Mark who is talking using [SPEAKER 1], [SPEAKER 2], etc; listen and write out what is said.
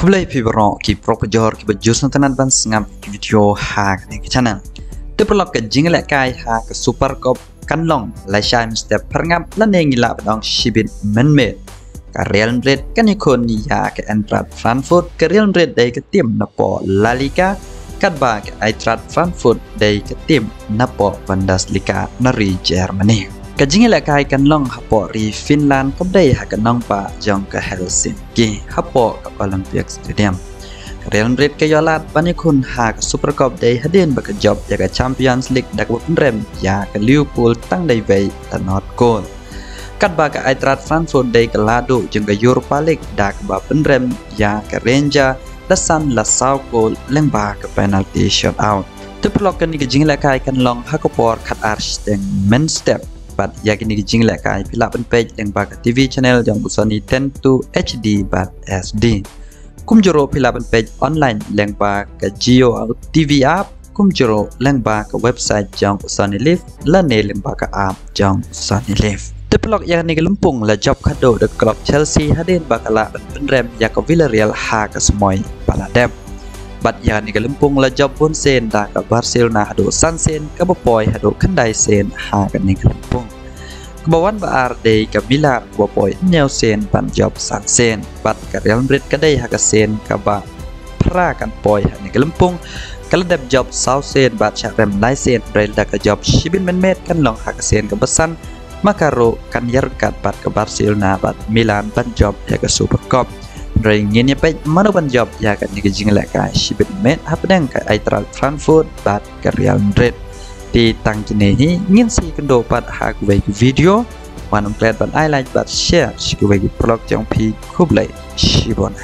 [SPEAKER 1] Kublai pibro ki propojor ki bajus nantanan ban sngam video ha kan ke channel. Develop ke jingle kai ha ke super cop kan long lai shai step perngam lan ngila badong shibit menmet. Ka Real Madrid kan ikon ni ya ke Eintracht Frankfurt ke Real Madrid dai ke tim napo La Liga kat ba ke Eintracht Frankfurt dai ke tim napo Bundesliga nari Germany. Kajingi kai kan long hapo ri Finland kabdai ha kan nong pa jong ke Helsinki hapo ke Olympic Stadium. Real Madrid ke yolat bani kun ha ke Super Cup dai hadin ba ke job ya ke Champions League dak rem ya ke Liverpool tang dai vei tanot goal. Kat ba ke Eintracht Frankfurt dai ke lado jong ke Europa League dak ba penrem ya ke Ranger dasan la sau goal leng ba ke penalty shootout. Teplokan ni kajingi kai kan long ha ke por kat arch deng men step bat yakini jing la kai pila pen page yang baka TV channel yang busani 10 to HD bat SD kum joro pila pen page online yang baka Geo TV app kum joro yang baka website yang busani live la ne yang baka app yang busani live develop yang ni lempung la job kado de club Chelsea hadin baka la pen rem ya ke Villarreal ha ke semoy pala dep bat yang ni lempung la job pun sen da ke Barcelona hado Sansen ke Bopoy hado Kendai sen ha ke ni lempung kebawan baar day ke Milan Bopoy nyau sen pan job Sansen bat ke Real Madrid ke day ha ke sen ke ba pra kan poy ha ni lempung kalau dap job Sausen bat Chakrem lai sen Real da ke job Shibin menmet kan long ha ke sen ke besan makaro kan yarkat bat ke Barcelona bat Milan pan job ya ke Super Cup ringin ya pe mana ban job ya kan ni jing la ka Shibin met ha pedang ke Eintracht Frankfurt bat ke Real Madrid di tang kini ni ngin si kendo pat ha ku video wanam klet ban I like bat share ku bagi blog jong pi kublai shibon